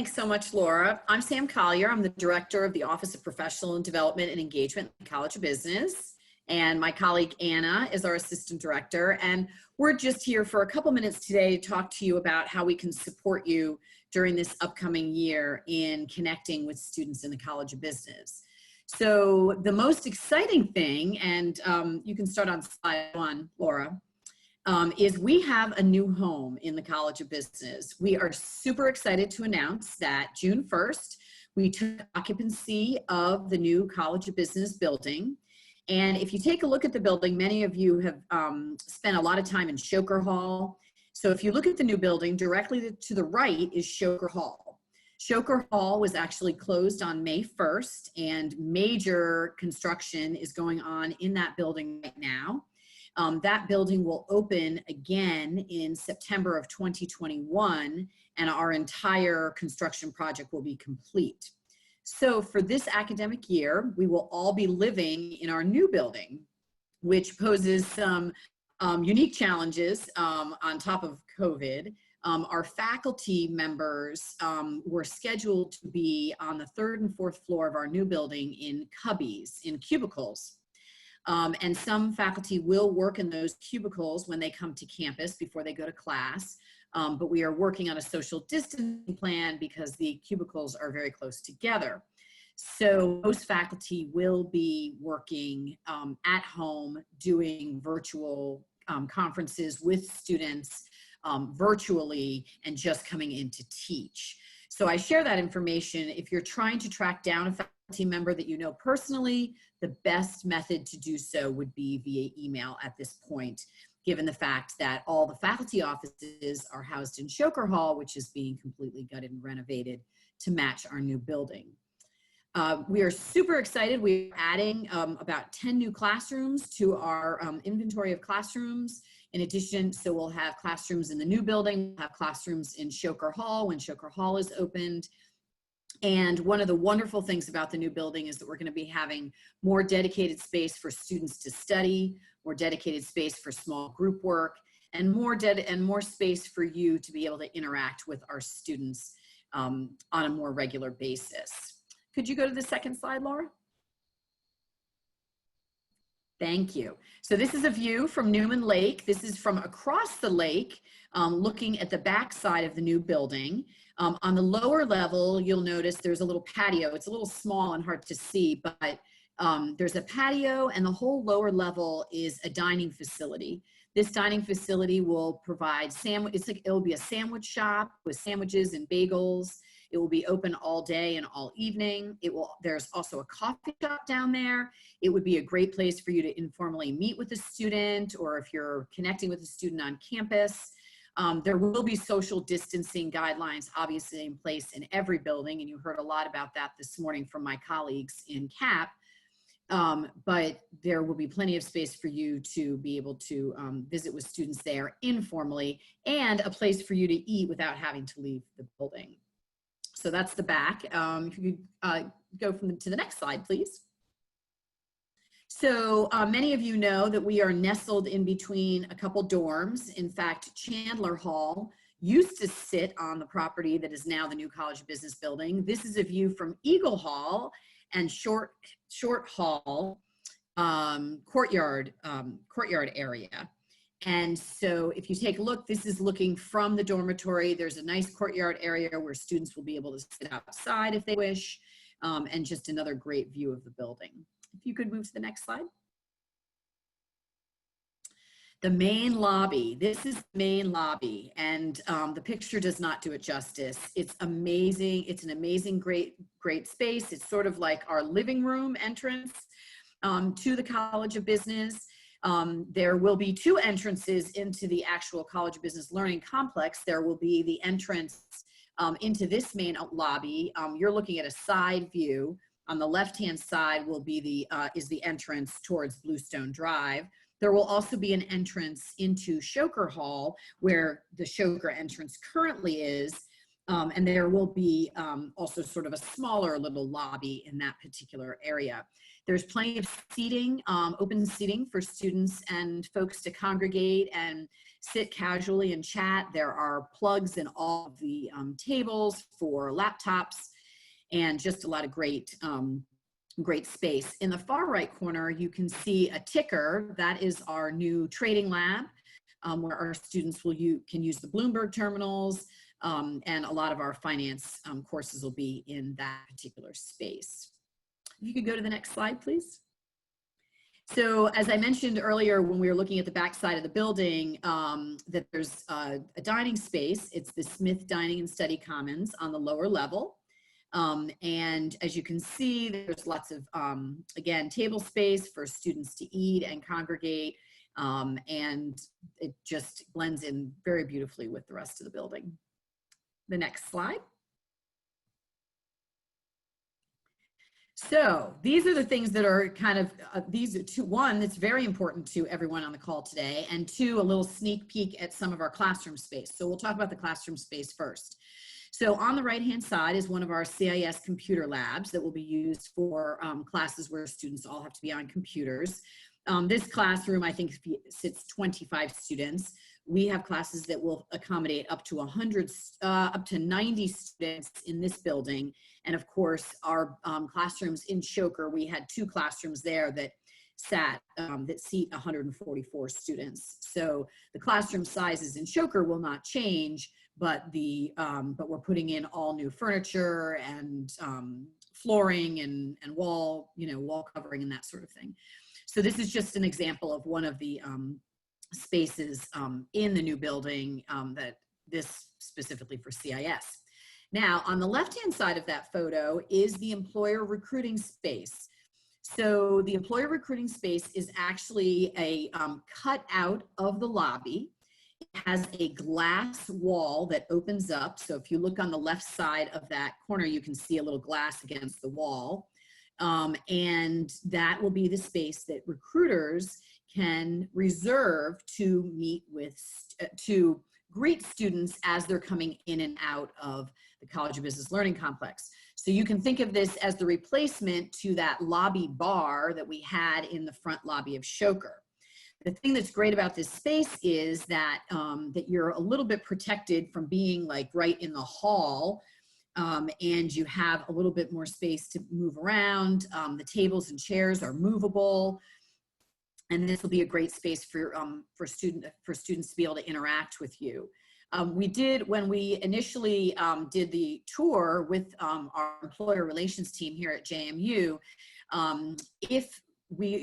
Thanks so much, Laura. I'm Sam Collier. I'm the director of the Office of Professional and Development and Engagement at the College of Business. And my colleague Anna is our assistant director. And we're just here for a couple minutes today to talk to you about how we can support you during this upcoming year in connecting with students in the College of Business. So the most exciting thing, and you can start on slide 1, Laura, is we have a new home in the College of Business. We are super excited to announce that June 1st, we took occupancy of the new College of Business building. And if you take a look at the building, many of you have spent a lot of time in Shoker Hall. So if you look at the new building, directly to the right is Shoker Hall. Shoker Hall was actually closed on May 1st, and major construction is going on in that building right now. That building will open again in September of 2021, and our entire construction project will be complete. So for this academic year, we will all be living in our new building, which poses some unique challenges on top of COVID. Our faculty members were scheduled to be on the 3rd and 4th floor of our new building in cubbies, in cubicles. And some faculty will work in those cubicles when they come to campus before they go to class. But we are working on a social distancing plan because the cubicles are very close together. So most faculty will be working at home, doing virtual conferences with students virtually and just coming in to teach. So I share that information. If you're trying to track down a faculty member that you know personally, the best method to do so would be via email at this point, given the fact that all the faculty offices are housed in Shoker Hall, which is being completely gutted and renovated to match our new building. We are super excited. We're adding about 10 new classrooms to our inventory of classrooms. In addition, so we'll have classrooms in the new building, we'll have classrooms in Shoker Hall when Shoker Hall is opened. And one of the wonderful things about the new building is that we're going to be having more dedicated space for students to study, more dedicated space for small group work, and more space for you to be able to interact with our students on a more regular basis. Could you go to the second slide, Laura? Thank you. So this is a view from Newman Lake. This is from across the lake, looking at the back side of the new building. On the lower level, you'll notice there's a little patio. It's a little small and hard to see, but there's a patio, and the whole lower level is a dining facility. This dining facility will provide it'll be a sandwich shop with sandwiches and bagels. It will be open all day and all evening. There's also a coffee shop down there. It would be a great place for you to informally meet with a student, or if you're connecting with a student on campus. There will be social distancing guidelines obviously in place in every building, and you heard a lot about that this morning from my colleagues in CAP. But there will be plenty of space for you to be able to visit with students there informally, and a place for you to eat without having to leave the building. So that's the back. If you could go to the next slide, please. So many of you know that we are nestled in between a couple dorms. In fact, Chandler Hall used to sit on the property that is now the new College of Business building. This is a view from Eagle Hall and Short Hall, Courtyard area. And so if you take a look, this is looking from the dormitory. There's a nice courtyard area where students will be able to sit outside if they wish, and just another great view of the building. If you could move to the next slide. The main lobby. This is the main lobby, and the picture does not do it justice. It's amazing. It's an amazing, great space. It's sort of like our living room entrance to the College of Business. There will be 2 entrances into the actual College of Business Learning Complex. There will be the entrance into this main lobby. You're looking at a side view. On the left-hand side will be is the entrance towards Bluestone Drive. There will also be an entrance into Shoker Hall, where the Shoker entrance currently is. And there will be also sort of a smaller little lobby in that particular area. There's plenty of seating, open seating for students and folks to congregate and sit casually and chat. There are plugs in all of the tables for laptops and just a lot of great space. In the far right corner, you can see a ticker. That is our new trading lab, where our students can use the Bloomberg terminals, and a lot of our finance courses will be in that particular space. If you could go to the next slide, please. So as I mentioned earlier, when we were looking at the back side of the building, that there's a dining space. It's the Smith Dining and Study Commons on the lower level. And as you can see, there's lots of, again, table space for students to eat and congregate. And it just blends in very beautifully with the rest of the building. The next slide. So these are the things that are kind of, these are two, one, that's very important to everyone on the call today, and two, a little sneak peek at some of our classroom space. So we'll talk about the classroom space first. So on the right-hand side is one of our CIS computer labs that will be used for classes where students all have to be on computers. This classroom, I think, sits 25 students. We have classes that will accommodate up to 100, up to 90 students in this building. And of course, our classrooms in Shoker, we had 2 classrooms there that seat 144 students. So the classroom sizes in Shoker will not change, but we're putting in all new furniture and flooring and wall covering and that sort of thing. So this is just an example of one of the spaces in the new building, that this specifically for CIS. Now, on the left-hand side of that photo is the employer recruiting space. So the employer recruiting space is actually a cutout of the lobby. It has a glass wall that opens up. So if you look on the left side of that corner, you can see a little glass against the wall. And that will be the space that recruiters can reserve to meet with, to greet students as they're coming in and out of the College of Business Learning Complex. So you can think of this as the replacement to that lobby bar that we had in the front lobby of Shoker. The thing that's great about this space is that, that you're a little bit protected from being like right in the hall, and you have a little bit more space to move around. The tables and chairs are movable. And this will be a great space for students to be able to interact with you. We did, when we initially did the tour with our employer relations team here at JMU,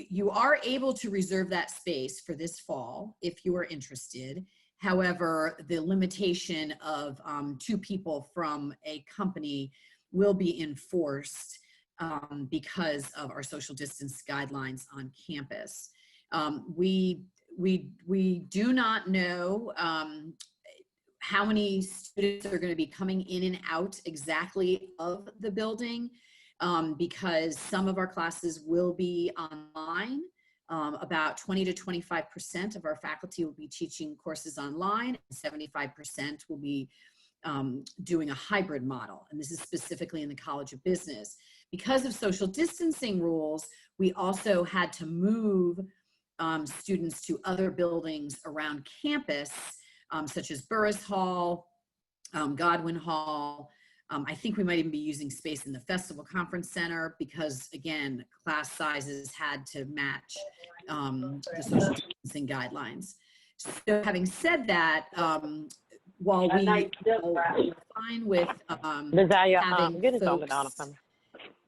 you are able to reserve that space for this fall if you are interested. However, the limitation of 2 people from a company will be enforced because of our social distance guidelines on campus. We do not know how many students are going to be coming in and out exactly of the building, because some of our classes will be online. About 20 to 25% of our faculty will be teaching courses online, and 75% will be doing a hybrid model. And this is specifically in the College of Business. Because of social distancing rules, we also had to move students to other buildings around campus, such as Burris Hall, Godwin Hall. I think we might even be using space in the Festival Conference Center because, again, class sizes had to match the social distancing guidelines. So having said that, while we are fine with having folks,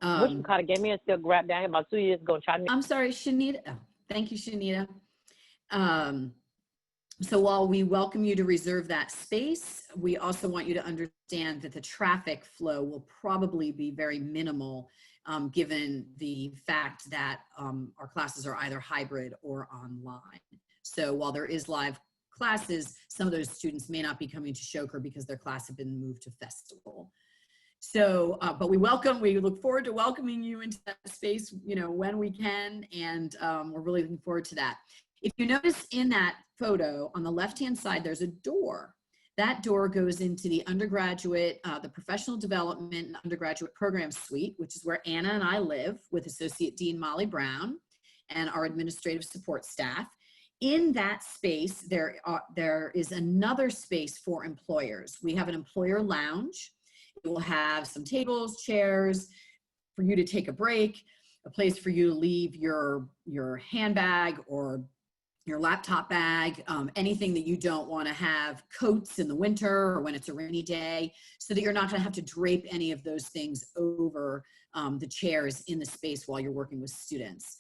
which kind of gave me a still grab down about 2 years ago. I'm sorry, Shanita. Oh, thank you, Shanita. So while we welcome you to reserve that space, we also want you to understand that the traffic flow will probably be very minimal, given the fact that our classes are either hybrid or online. So while there is live classes, some of those students may not be coming to Shoker because their class had been moved to Festival. So, but we look forward to welcoming you into that space, when we can, and we're really looking forward to that. If you notice in that photo on the left-hand side, there's a door That door goes into the undergraduate, the professional development and undergraduate program suite, which is where Anna and I live with Associate Dean Molly Brown and our administrative support staff. In that space, there is another space for employers. We have an employer lounge. It will have some tables, chairs for you to take a break, a place for you to leave your handbag or your laptop bag, anything that you don't want to have, coats in the winter or when it's a rainy day, so that you're not going to have to drape any of those things over the chairs in the space while you're working with students.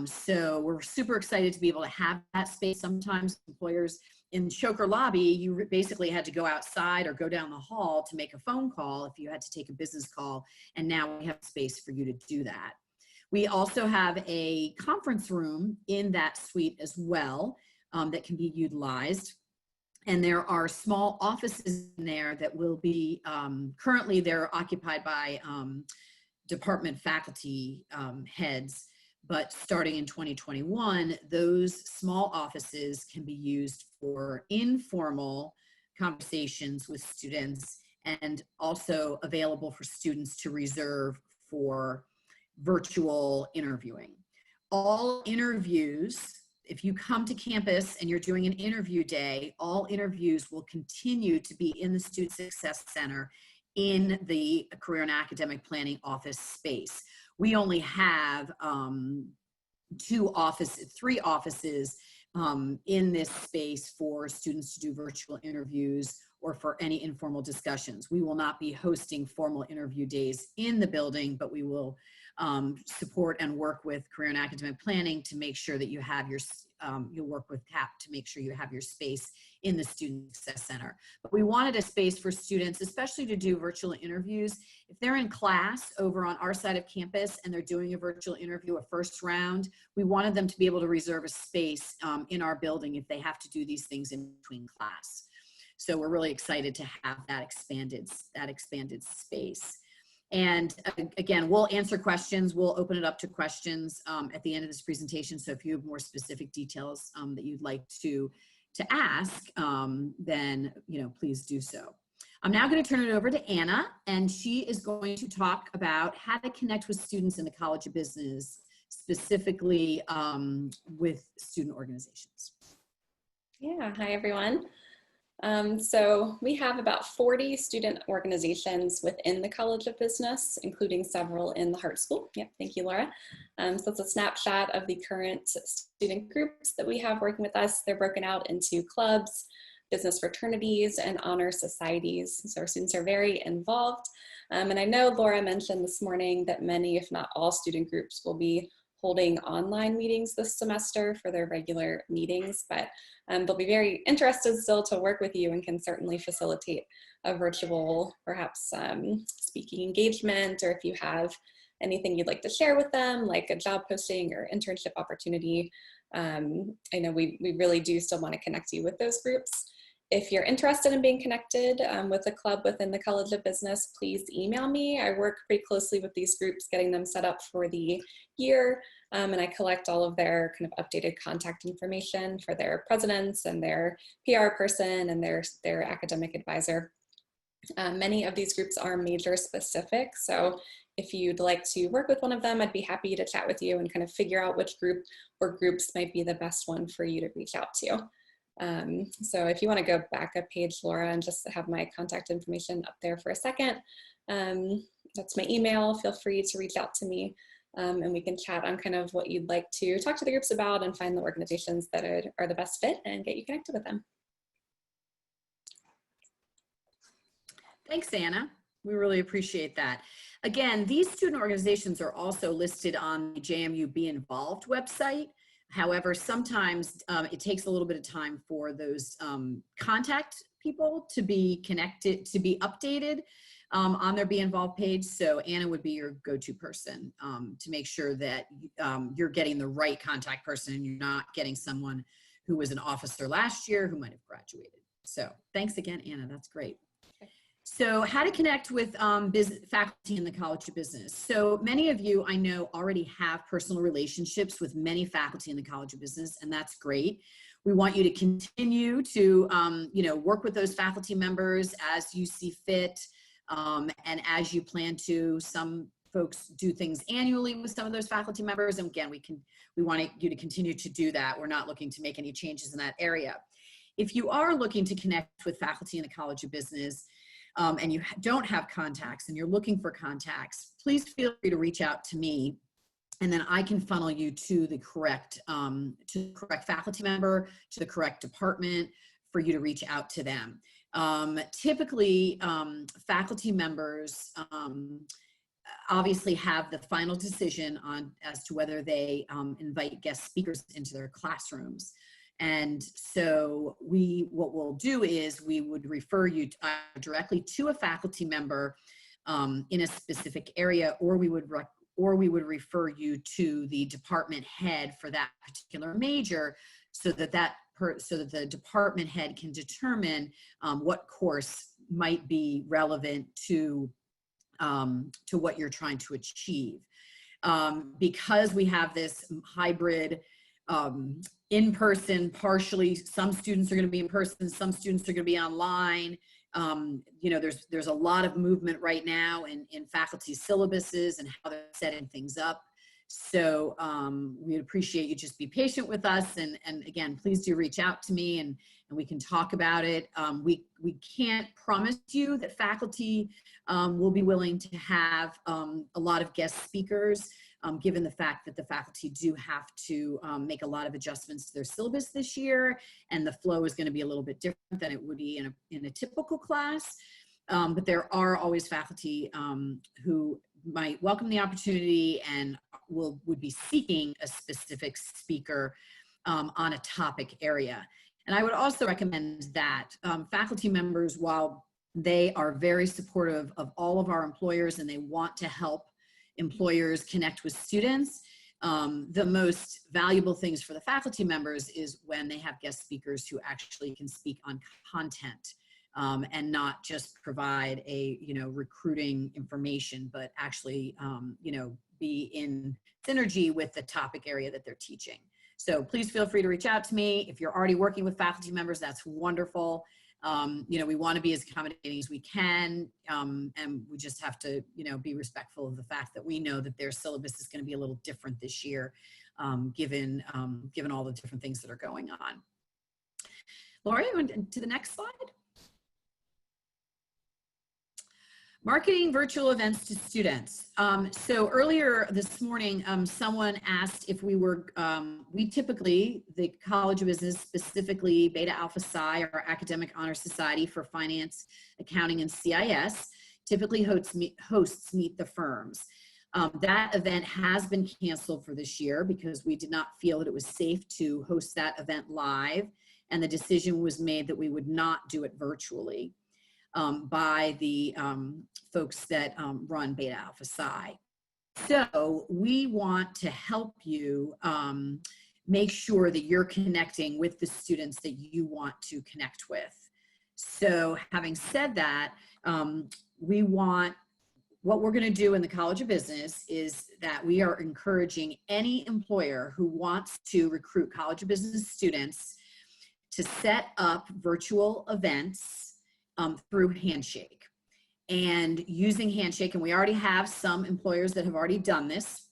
So we're super excited to be able to have that space. Sometimes employers in Shoker lobby, you basically had to go outside or go down the hall to make a phone call if you had to take a business call, and now we have space for you to do that. We also have a conference room in that suite as well that can be utilized. And there are small offices in there that will be, currently they're occupied by department faculty heads, but starting in 2021, those small offices can be used for informal conversations with students and also available for students to reserve for virtual interviewing. All interviews, if you come to campus and you're doing an interview day, all interviews will continue to be in the Student Success Center in the Career and Academic Planning office space. We only have three offices in this space for students to do virtual interviews or for any informal discussions. We will not be hosting formal interview days in the building, but we will support and work with Career and Academic Planning to make sure that you have your, you'll work with CAP to make sure you have your space in the Student Success Center. But we wanted a space for students, especially to do virtual interviews. If they're in class over on our side of campus and they're doing a virtual interview, a first round, we wanted them to be able to reserve a space in our building if they have to do these things in between class. So we're really excited to have that expanded space. And again, we'll answer questions. We'll open it up to questions at the end of this presentation. So if you have more specific details that you'd like to ask, then please do so. I'm now going to turn it over to Anna, and she is going to talk about how to connect with students in the College of Business, specifically with student organizations. Yeah, hi everyone. So we have about 40 student organizations within the College of Business, including several in the Hart School. Yep, thank you, Laura. So it's a snapshot of the current student groups that we have working with us. They're broken out into clubs, business fraternities, and honor societies. So our students are very involved. And I know Laura mentioned this morning that many, if not all, student groups will be holding online meetings this semester for their regular meetings, but they'll be very interested still to work with you and can certainly facilitate a virtual, perhaps speaking engagement, or if you have anything you'd like to share with them, like a job posting or internship opportunity. I know we really do still want to connect you with those groups. If you're interested in being connected with a club within the College of Business, please email me. I work pretty closely with these groups, getting them set up for the year, and I collect all of their kind of updated contact information for their presidents and their PR person and their academic advisor. Many of these groups are major specific, so if you'd like to work with one of them, I'd be happy to chat with you and kind of figure out which group or groups might be the best one for you to reach out to. So if you want to go back a page, Laura, and just have my contact information up there for a second, that's my email. Feel free to reach out to me, and we can chat on kind of what you'd like to talk to the groups about and find the organizations that are the best fit and get you connected with them. Thanks, Anna. We really appreciate that. Again, these student organizations are also listed on the JMU Be Involved website. However, sometimes it takes a little bit of time for those contact people to be connected, to be updated on their Be Involved page. So Anna would be your go-to person to make sure that you're getting the right contact person and you're not getting someone who was an officer last year who might have graduated. So thanks again, Anna. That's great. So how to connect with faculty in the College of Business. So many of you I know already have personal relationships with many faculty in the College of Business, and that's great. We want you to continue to, work with those faculty members as you see fit, and as you plan to. Some folks do things annually with some of those faculty members, and again, we want you to continue to do that. We're not looking to make any changes in that area. If you are looking to connect with faculty in the College of Business, and you don't have contacts and you're looking for contacts, please feel free to reach out to me, and then I can funnel you to the correct faculty member, to the correct department, for you to reach out to them. Typically, faculty members obviously have the final decision as to whether they invite guest speakers into their classrooms. And so what we'll do is we would refer you directly to a faculty member in a specific area, or we would refer you to the department head for that particular major, so that the department head can determine what course might be relevant to what you're trying to achieve. Because we have this hybrid in-person, partially, some students are going to be in person, some students are going to be online. There's a lot of movement right now in faculty syllabuses and how they're setting things up. So we'd appreciate you just be patient with us. And again, please do reach out to me and we can talk about it. We can't promise you that faculty will be willing to have a lot of guest speakers, given the fact that the faculty do have to make a lot of adjustments to their syllabus this year, and the flow is going to be a little bit different than it would be in a typical class. But there are always faculty who might welcome the opportunity and would be seeking a specific speaker on a topic area. And I would also recommend that faculty members, while they are very supportive of all of our employers and they want to help employers connect with students, the most valuable things for the faculty members is when they have guest speakers who actually can speak on content, and not just provide recruiting information, but actually be in synergy with the topic area that they're teaching. So please feel free to reach out to me. If you're already working with faculty members, that's wonderful. We want to be as accommodating as we can, and we just have to, be respectful of the fact that we know that their syllabus is going to be a little different this year, given all the different things that are going on. Laura, to the next slide. Marketing virtual events to students. So earlier this morning, someone asked if we were, we typically, the College of Business, specifically Beta Alpha Psi, our Academic Honor Society for Finance, Accounting, and CIS, typically hosts Meet the Firms. That event has been canceled for this year because we did not feel that it was safe to host that event live, and the decision was made that we would not do it virtually by the folks that run Beta Alpha Psi. So we want to help you make sure that you're connecting with the students that you want to connect with. So having said that, what we're going to do in the College of Business is that we are encouraging any employer who wants to recruit College of Business students to set up virtual events through Handshake. And using Handshake, and we already have some employers that have already done this.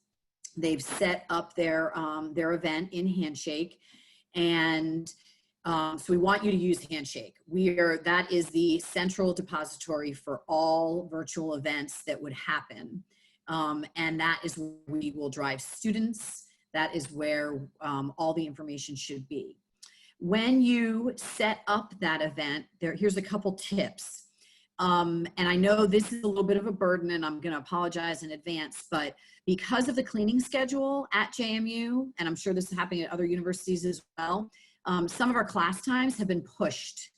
They've set up their event in Handshake, and so we want you to use Handshake. That is the central depository for all virtual events that would happen, and that is where we will drive students. That is where all the information should be. When you set up that event, here's a couple tips. And I know this is a little bit of a burden, and I'm going to apologize in advance, but because of the cleaning schedule at JMU, and I'm sure this is happening at other universities as well, some of our class times have been pushed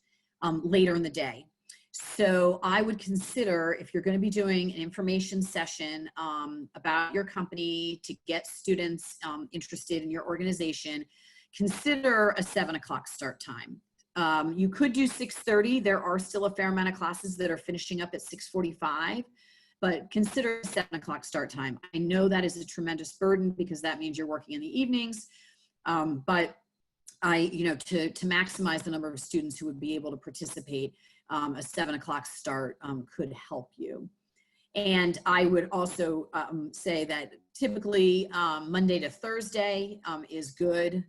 later in the day. So I would consider, if you're going to be doing an information session about your company to get students interested in your organization, consider a 7 o'clock start time. You could do 6:30. There are still a fair amount of classes that are finishing up at 6:45, but consider a 7 o'clock start time. I know that is a tremendous burden because that means you're working in the evenings, but to maximize the number of students who would be able to participate, a 7 o'clock start could help you. And I would also say that typically Monday to Thursday is good.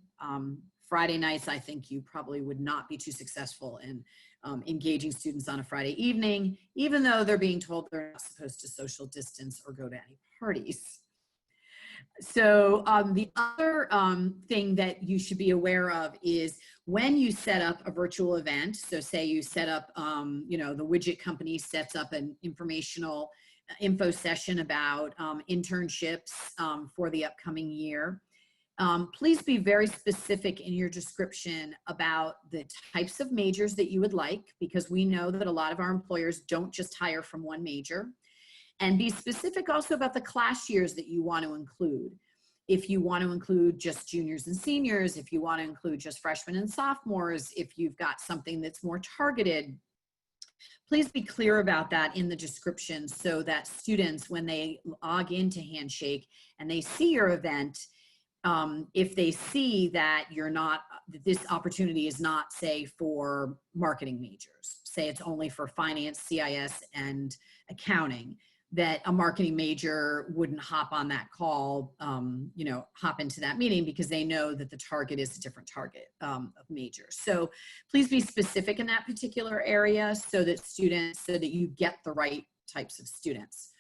Friday nights, I think you probably would not be too successful in engaging students on a Friday evening, even though they're being told they're not supposed to social distance or go to any parties. So the other thing that you should be aware of is when you set up a virtual event. So say you set up, the widget company sets up an informational info session about internships for the upcoming year. Please be very specific in your description about the types of majors that you would like, because we know that a lot of our employers don't just hire from one major. And be specific also about the class years that you want to include. If you want to include just juniors and seniors, if you want to include just freshmen and sophomores, if you've got something that's more targeted, please be clear about that in the description so that students, when they log into Handshake and they see your event, if they see that this opportunity is not, say, for marketing majors, say it's only for finance, CIS, and accounting, that a marketing major wouldn't hop on that call, hop into that meeting, because they know that the target is a different target of majors. So please be specific in that particular area so that you get the right types of students.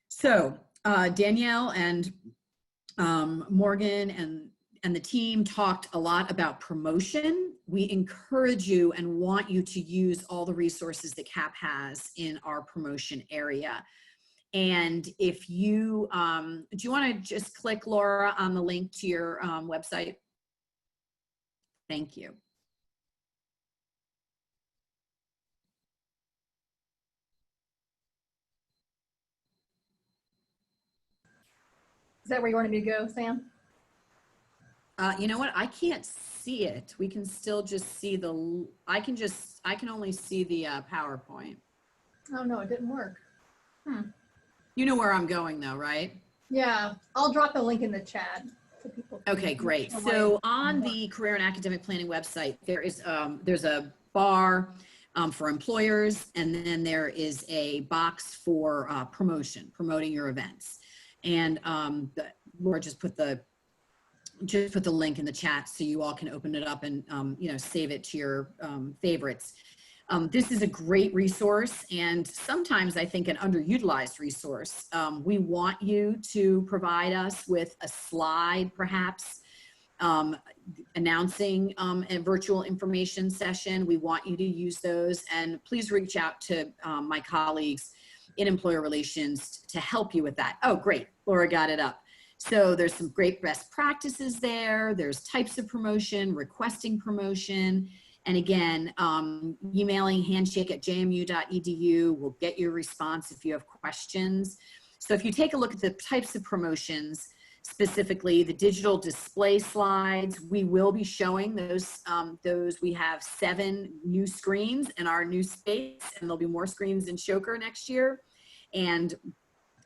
So Danielle and Morgan and the team talked a lot about promotion. We encourage you and want you to use all the resources that CAP has in our promotion area. And if you, do you want to just click, Laura, on the link to your website? Thank you. Is that where you wanted me to go, Sam? You know what? I can't see it. We can still just see I can only see the PowerPoint. Oh no, it didn't work. You know where I'm going though, right? Yeah, I'll drop a link in the chat so people can. Okay, great. So on the Career and Academic Planning website, there's a bar for employers, and then there is a box for promoting your events. And Laura just put the link in the chat so you all can open it up and save it to your favorites. This is a great resource, and sometimes I think an underutilized resource. We want you to provide us with a slide, perhaps, announcing a virtual information session. We want you to use those, and please reach out to my colleagues in employer relations to help you with that. Oh, great, Laura got it up. So there's some great best practices there. There's types of promotion, requesting promotion. And again, emailing handshake@jmu.edu will get your response if you have questions. So if you take a look at the types of promotions, specifically the digital display slides, we will be showing those. We have 7 new screens in our new space, and there'll be more screens in Shoker next year. And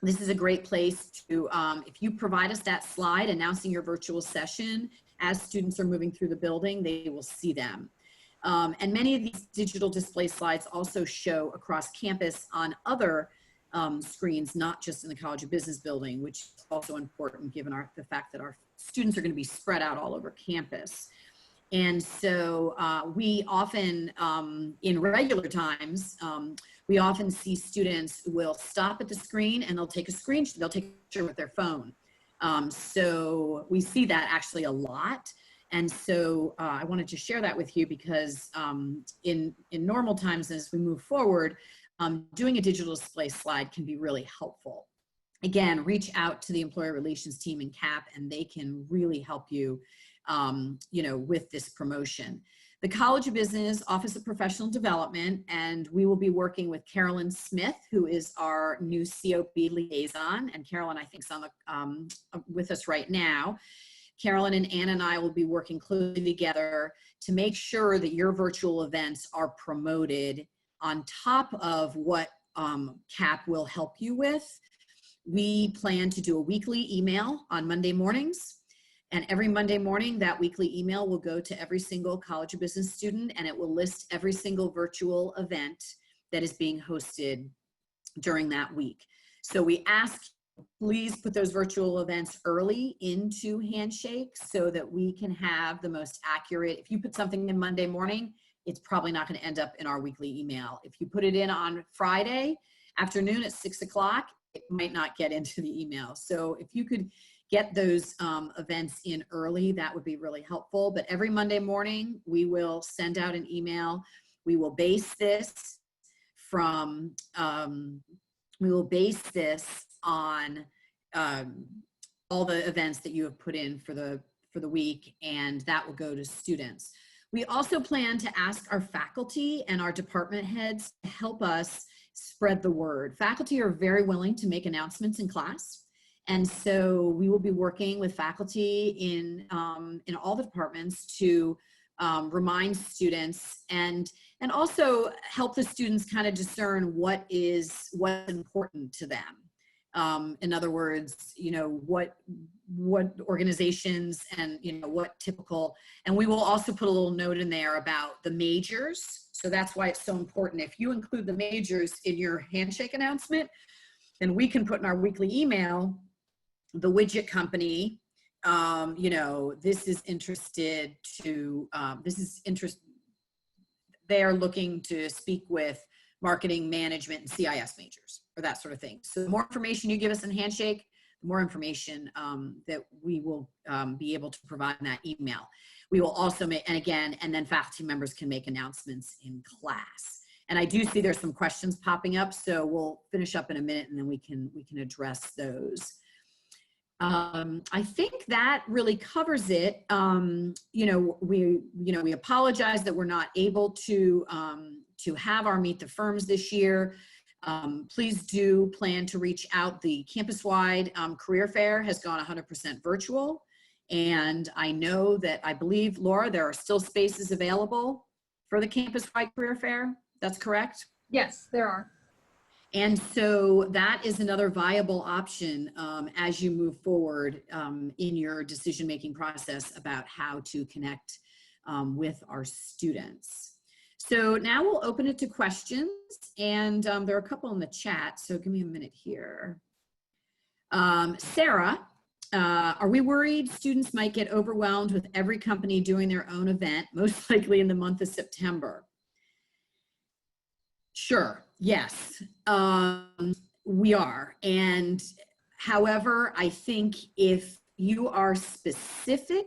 this is a great place to, if you provide us that slide announcing your virtual session, as students are moving through the building, they will see them. And many of these digital display slides also show across campus on other screens, not just in the College of Business building, which is also important given the fact that our students are going to be spread out all over campus. And so we often, in regular times, we often see students will stop at the screen and they'll take a screenshot, they'll take a picture with their phone. So we see that actually a lot. And so I wanted to share that with you because in normal times, as we move forward, doing a digital display slide can be really helpful. Again, reach out to the employer relations team in CAP and they can really help you, with this promotion. The College of Business Office of Professional Development, and we will be working with Carolyn Smith, who is our new COP liaison, and Carolyn, I think, is on the, with us right now. Carolyn and Anna and I will be working closely together to make sure that your virtual events are promoted on top of what CAP will help you with. We plan to do a weekly email on Monday mornings And every Monday morning, that weekly email will go to every single College of Business student, and it will list every single virtual event that is being hosted during that week. So we ask, please put those virtual events early into Handshake so that we can have the most accurate. If you put something in Monday morning, it's probably not going to end up in our weekly email. If you put it in on Friday afternoon at 6 o'clock, it might not get into the email. So if you could get those events in early, that would be really helpful. But every Monday morning, we will send out an email. We will base this from, we will base this on all the events that you have put in for the week, and that will go to students. We also plan to ask our faculty and our department heads to help us spread the word. Faculty are very willing to make announcements in class. And so we will be working with faculty in all the departments to remind students and also help the students kind of discern what's important to them. In other words, you know, what organizations and, you know, what typical, and we will also put a little note in there about the majors. So that's why it's so important. If you include the majors in your Handshake announcement, then we can put in our weekly email, the widget company, you know, they are looking to speak with marketing, management, and CIS majors, or that sort of thing. So the more information you give us in Handshake, the more information that we will be able to provide in that email. We will also make, and then faculty members can make announcements in class. And I do see there's some questions popping up, so we'll finish up in a minute and then we can address those. I think that really covers it. We apologize that we're not able to have our Meet the Firms this year. Please do plan to reach out. The campus-wide career fair has gone 100% virtual. And I know that, I believe, Laura, there are still spaces available for the campus-wide career fair. That's correct? Yes, there are. And so that is another viable option as you move forward in your decision-making process about how to connect with our students. So now we'll open it to questions, and there are a couple in the chat, so give me a minute here. Sarah, are we worried students might get overwhelmed with every company doing their own event, most likely in the month of September? Sure, yes, we are. And however, I think if you are specific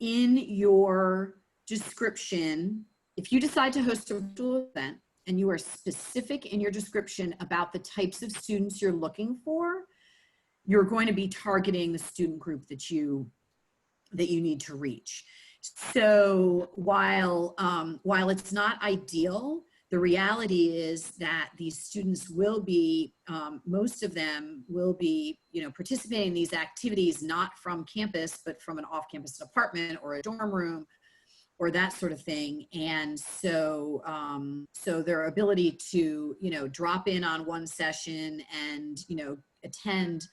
in your description, if you decide to host a virtual event and you are specific in your description about the types of students you're looking for, you're going to be targeting the student group that you need to reach. So while it's not ideal, the reality is that these students will be, most of them will be, participating in these activities, not from campus, but from an off-campus apartment or a dorm room or that sort of thing. And so, so their ability to, drop in on one session and, attend,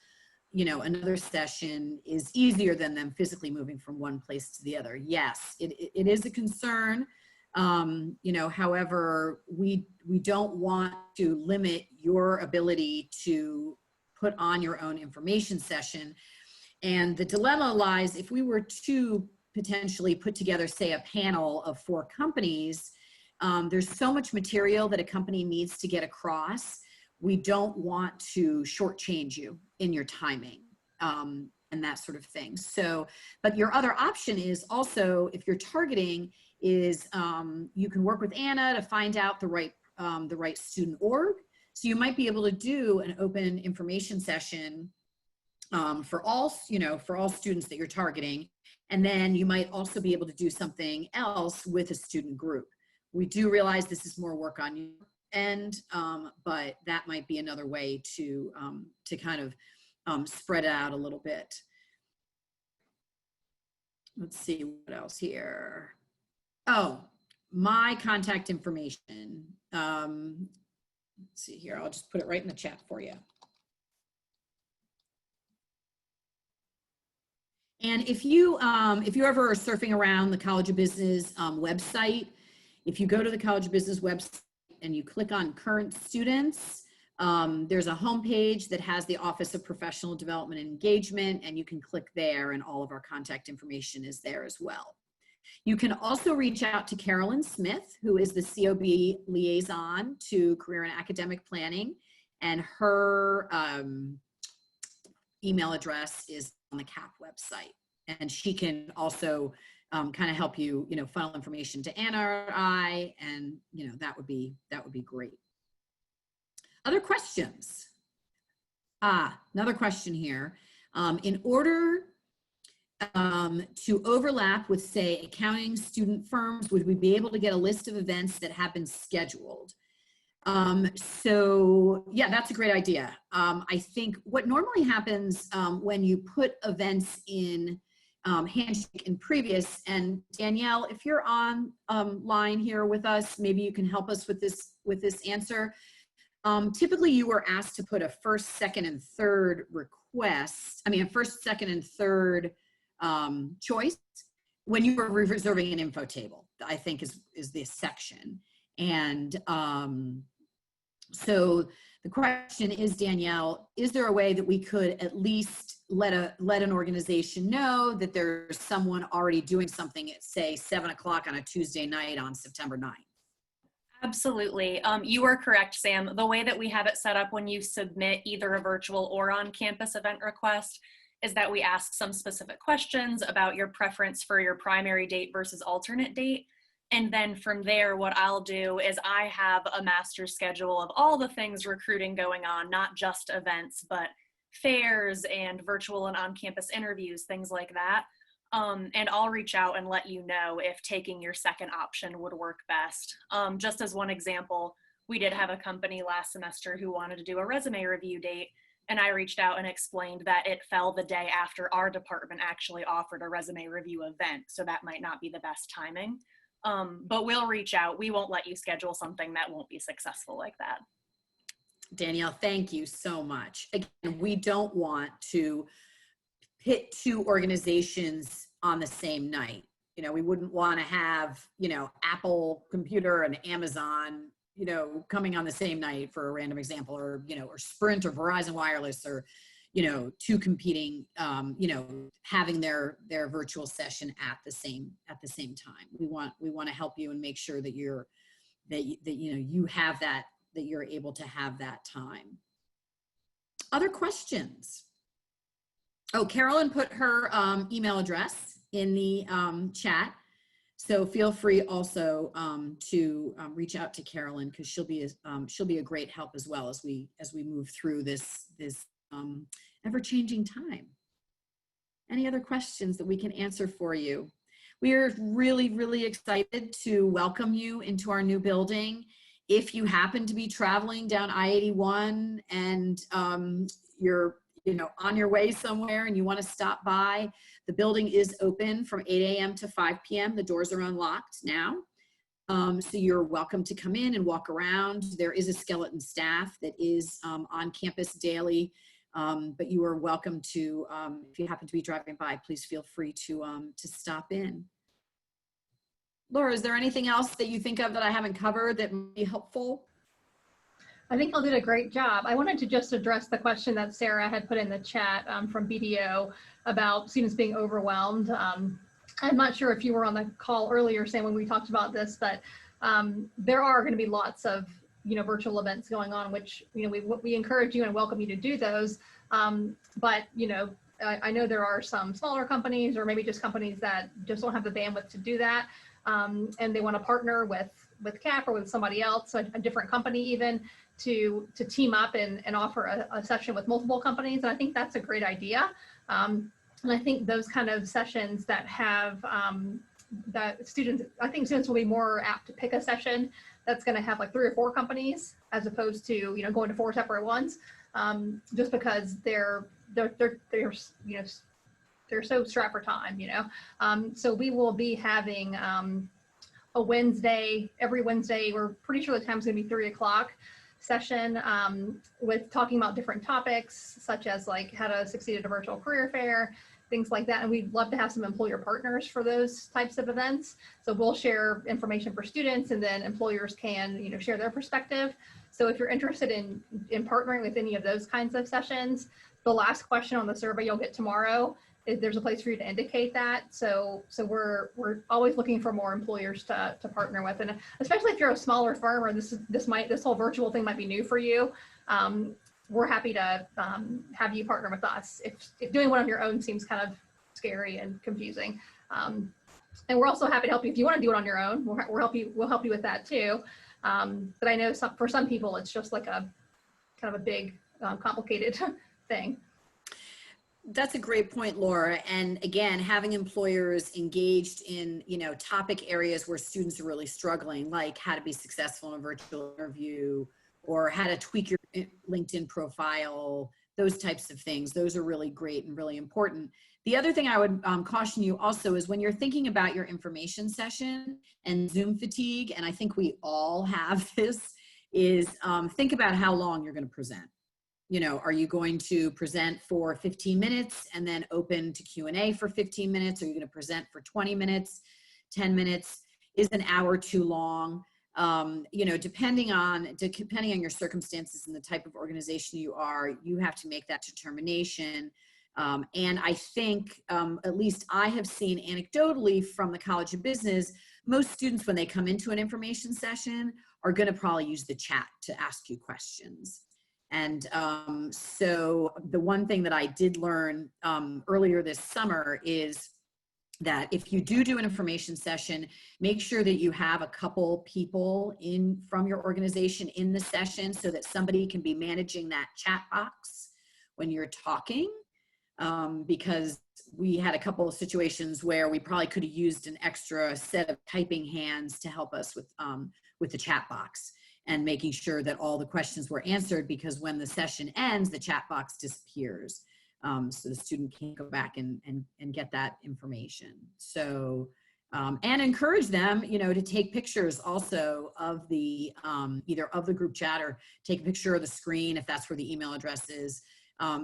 another session is easier than them physically moving from one place to the other. Yes, it is a concern. However, we don't want to limit your ability to put on your own information session. And the dilemma lies, if we were to potentially put together, say, a panel of 4 companies, there's so much material that a company needs to get across. We don't want to shortchange you in your timing and that sort of thing. So, but your other option is also, if you're targeting, is you can work with Anna to find out the right student org. So you might be able to do an open information session for all students that you're targeting. And then you might also be able to do something else with a student group. We do realize this is more work on your end, but that might be another way to kind of spread it out a little bit. Let's see what else here. Oh, my contact information. Let's see here. I'll just put it right in the chat for you. And if you ever are surfing around the College of Business website, if you go to the College of Business website and you click on current students, there's a homepage that has the Office of Professional Development and Engagement, and you can click there and all of our contact information is there as well. You can also reach out to Carolyn Smith, who is the COB liaison to Career and Academic Planning, and her email address is on the CAP website. And she can also kind of help you, funnel information to Anna or I, and that would be great. Other questions? Another question here. In order to overlap with, say, accounting student firms, would we be able to get a list of events that have been scheduled? So yeah, that's a great idea. I think what normally happens when you put events in Handshake and Previous, and Danielle, if you're on line here with us, maybe you can help us with this answer. Typically you were asked to put a first, second, and third request. I mean, a first, second, and third choice when you were reserving an info table, I think is this section. And so the question is, Danielle, is there a way that we could at least let an organization know that there's someone already doing something at, say, 7 o'clock on a Tuesday night on September 9th? Absolutely. You are correct, Sam. The way that we have it set up when you submit either a virtual or on-campus event request is that we ask some specific questions about your preference for your primary date versus alternate date. And then from there, what I'll do is I have a master schedule of all the things recruiting going on, not just events, but fairs and virtual and on-campus interviews, things like that. And I'll reach out and let you know if taking your second option would work best. Just as one example, we did have a company last semester who wanted to do a resume review date, and I reached out and explained that it fell the day after our department actually offered a resume review event, so that might not be the best timing. But we'll reach out. We won't let you schedule something that won't be successful like that. Danielle, thank you so much. Again, we don't want to pit two organizations on the same night. We wouldn't want to have, Apple Computer and Amazon, coming on the same night, for a random example, or, or Sprint or Verizon Wireless, or, two competing, having their virtual session at the same time. We want to help you and make sure that you have that you're able to have that time. Other questions? Oh, Carolyn put her email address in the chat, so feel free also to reach out to Carolyn, because she'll be a great help as well as we move through this ever-changing time. Any other questions that we can answer for you? We are really, really excited to welcome you into our new building. If you happen to be traveling down I-81 and you're on your way somewhere and you want to stop by, the building is open from 8 a.m. to 5 p.m. The doors are unlocked now. So you're welcome to come in and walk around. There is a skeleton staff that is on campus daily, but you are welcome to, if you happen to be driving by, please feel free to stop in. Laura, is there anything else that you think of that I haven't covered that might be helpful? I think y'all did a great job. I wanted to just address the question that Sarah had put in the chat from BDO about students being overwhelmed. I'm not sure if you were on the call earlier, Sam, when we talked about this, but there are going to be lots of virtual events going on, which we encourage you and welcome you to do those. But I know there are some smaller companies, or maybe just companies that just don't have the bandwidth to do that, and they want to partner with CAP or with somebody else, a different company even, to team up and offer a session with multiple companies. And I think that's a great idea. And I think those kind of sessions that have that students will be more apt to pick a session that's going to have like 3 or 4 companies, as opposed to going to 4 separate ones, just because they're so strapped for time. So we will be having a Wednesday, every Wednesday. We're pretty sure the time's going to be 3 o'clock. session with talking about different topics, such as like how to succeed at a virtual career fair, things like that. And we'd love to have some employer partners for those types of events. So we'll share information for students, and then employers can, you know, share their perspective. So if you're interested in partnering with any of those kinds of sessions, the last question on the survey you'll get tomorrow, if there's a place for you to indicate that. So we're always looking for more employers to partner with, and especially if you're a smaller firm or this whole virtual thing might be new for you. We're happy to have you partner with us if doing one on your own seems kind of scary and confusing. And we're also happy to help you if you want to do it on your own. We'll help you with that too. But I know for some people it's just like a kind of a big complicated thing. That's a great point, Laura. And again, having employers engaged in, you know, topic areas where students are really struggling, like how to be successful in a virtual interview or how to tweak your LinkedIn profile, those types of things. Those are really great and really important. The other thing I would caution you also is when you're thinking about your information session and Zoom fatigue, and I think we all have this, is think about how long you're going to present. You know, are you going to present for 15 minutes and then open to Q&A for 15 minutes? Are you going to present for 20 minutes, 10 minutes? Is an hour too long? You know, depending on your circumstances and the type of organization you are, you have to make that determination. And I think, at least I have seen anecdotally from the College of Business, most students, when they come into an information session, are going to probably use the chat to ask you questions. And so the one thing that I did learn earlier this summer is that if you do an information session, make sure that you have a couple people from your organization in the session so that somebody can be managing that chat box when you're talking. Because we had a couple of situations where we probably could have used an extra set of typing hands to help us with the chat box and making sure that all the questions were answered, because when the session ends, the chat box disappears. So the student can't go back and get that information. So, and encourage them, you know, to take pictures also of the, either of the group chat or take a picture of the screen if that's where the email address is.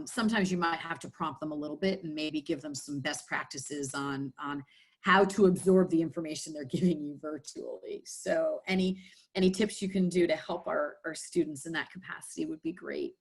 Sometimes you might have to prompt them a little bit and maybe give them some best practices on how to absorb the information they're giving you virtually. So any tips you can do to help our students in that capacity would be great.